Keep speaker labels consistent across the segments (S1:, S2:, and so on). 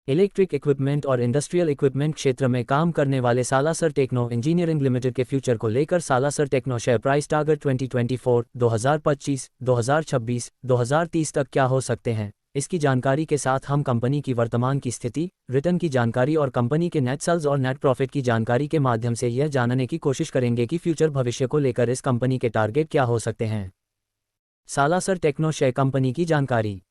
S1: Electric equipment और industrial equipment क्षेत्र में काम करने वाले सालासर टेक्नो इंजीनियरिंग लिमिटेड के फ्यूचर को लेकर Salasar techno share price target 2024, 2025, 2026, 2030 तक क्या हो सकते हैं, इसकी जानकारी के साथ हम कंपनी की वर्तमान की स्थिति, रिटर्न की जानकारी और कंपनी के नेट सेल्स और नेट प्रॉफिट की जानकारी के माध्यम से यह जानने की कोशिश करेंगे कि फ्यूचर भविष्य को लेकर इस कंपनी के टारगेट क्या हो सकते हैं। सालासर टेक्नो शेयर कंपनी की जानकारी।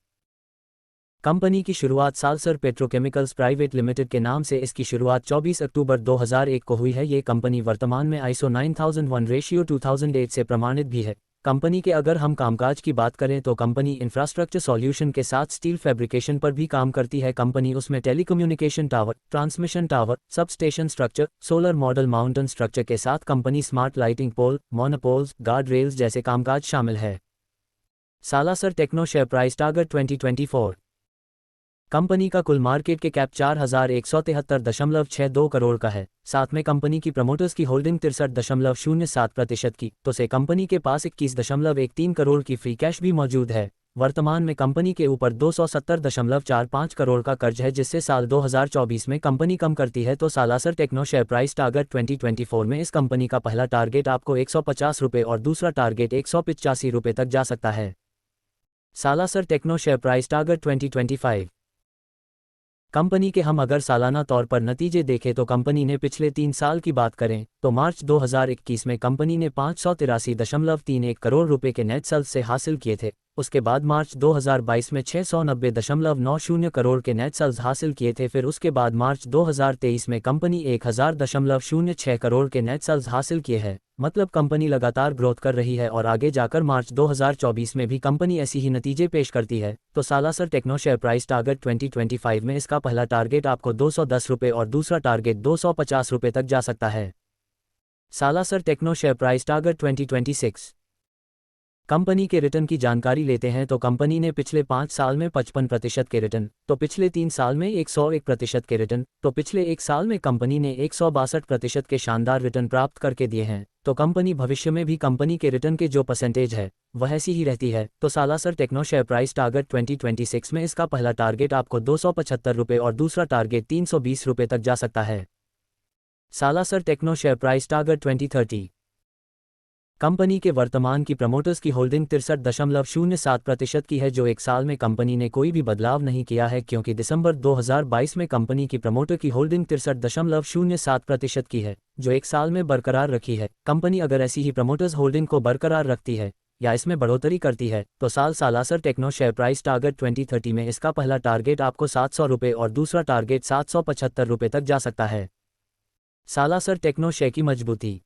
S1: कंपनी की शुरुआत सालसर पेट्रोकेमिकल्स प्राइवेट लिमिटेड के नाम से इसकी शुरुआत 24 अक्टूबर 2001 को हुई है। ये कंपनी वर्तमान में ISO 9001/2008 से प्रमाणित भी है। कंपनी के अगर हम कामकाज की बात करें तो कंपनी इंफ्रास्ट्रक्चर सॉल्यूशन के साथ स्टील फैब्रिकेशन पर भी काम करती है। कंपनी उसमें telecommunication tower, transmission tower, sub station structure, solar model mountain structure के साथ company smart lighting pole, monopoles, guard rails जैसे कामकाज शामिल है। Salasar techno share price target 2024। Company का कुल मार्केट के कैप 4173.62 करोड़ का है। साथ में कंपनी की प्रमोटर्स की होल्डिंग 63.07% की तो से कंपनी के पास 21.13 करोड़ की फ्री कैश भी मौजूद है। वर्तमान में कंपनी के ऊपर 270.45 करोड़ का कर्ज है, जिससे साल 2024 में कंपनी कम करती है। तो Salasar techno share price target 2024 में इस कंपनी का पहला टारगेट आपको 150 रुपये और दूसरा टारगेट 185 रुपये तक जा सकता है। Salasar techno share price target 2025। Company के हम अगर सालाना तौर पर नतीजे देखें तो कंपनी ने पिछले 3 साल की बात करें तो मार्च 2021 में कंपनी ने 583.31 करोड़ रुपए के नेट सेल्स से हासिल किए थे। उसके बाद मार्च 2022 में 690.90 करोड़ के नेट सेल्स हासिल किए थे। फिर उसके बाद मार्च 2023 में कंपनी 1000.06 करोड़ के नेट सेल्स हासिल किए हैं। मतलब कंपनी लगातार ग्रोथ कर रही है और आगे जाकर मार्च 2024 में भी कंपनी ऐसी ही नतीजे पेश करती है। तो Salasar techno share price target 2025 में इसका पहला टारगेट आपको 210 रुपये और दूसरा टारगेट 250 रुपये तक जा सकता है। Salasar techno share price target 2026। Company के रिटर्न की जानकारी लेते हैं तो कंपनी ने पिछले 5 साल में 55% के रिटर्न, तो पिछले 3 साल में 101% के रिटर्न, तो पिछले 1 साल में कंपनी ने 162% के शानदार रिटर्न प्राप्त करके दिए हैं। तो कंपनी भविष्य में भी कंपनी के रिटर्न के जो परसेंटेज है वह ऐसी ही रहती है। तो Salasar techno share price target 2026 में इसका पहला टारगेट आपको 275 रुपये और दूसरा टारगेट 320 रुपये तक जा सकता है। Salasar techno share price target 2030। Company के वर्तमान की प्रमोटर्स की होल्डिंग 63.07% की है, जो 1 साल में कंपनी ने कोई भी बदलाव नहीं किया है, क्योंकि दिसंबर 2022 में कंपनी की प्रमोटर की होल्डिंग 63.07% की है, जो 1 साल में बरकरार रखी है। कंपनी अगर ऐसी ही प्रमोटर्स होल्डिंग को बरकरार रखती है या इसमें बढ़ोतरी करती है तो Salasar techno share price target 2030 में इसका पहला टारगेट आपको 700 रुपये और दूसरा टारगेट 775 रुपये तक जा सकता है। सालासर टेक्नो शेयर की मजबूती।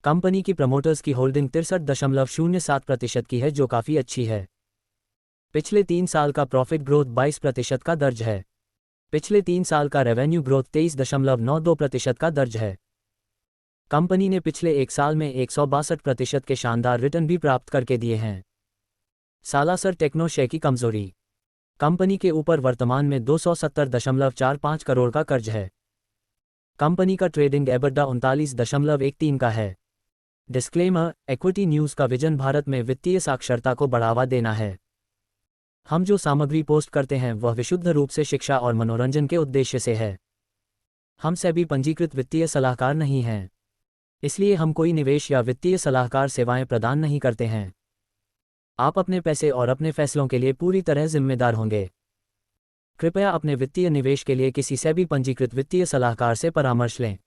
S1: कंपनी की प्रमोटर्स की होल्डिंग 63.07% की है, जो काफ़ी अच्छी है। पिछले 3 साल का प्रॉफिट ग्रोथ 22% का दर्ज है। पिछले 3 साल का रेवेन्यू ग्रोथ 23.92% का दर्ज है। कंपनी ने पिछले 1 साल में 162% के शानदार रिटर्न भी प्राप्त करके दिए हैं। सालासर टेक्नो शेयर की कमजोरी। कंपनी के ऊपर वर्तमान में 270.45 करोड़ का कर्ज है। कंपनी का ट्रेडिंग एबिटा 39.13 का है। डिस्क्लेमर, इक्विटी न्यूज़ का विजन भारत में वित्तीय साक्षरता को बढ़ावा देना है। हम जो सामग्री पोस्ट करते हैं वह विशुद्ध रूप से शिक्षा और मनोरंजन के उद्देश्य से है। हम सेबी पंजीकृत वित्तीय सलाहकार नहीं हैं, इसलिए हम कोई निवेश या वित्तीय सलाहकार सेवाएं प्रदान नहीं करते हैं। आप अपने पैसे और अपने फैसलों के लिए पूरी तरह जिम्मेदार होंगे। कृपया अपने वित्तीय निवेश के लिए किसी सेबी पंजीकृत वित्तीय सलाहकार से परामर्श लें।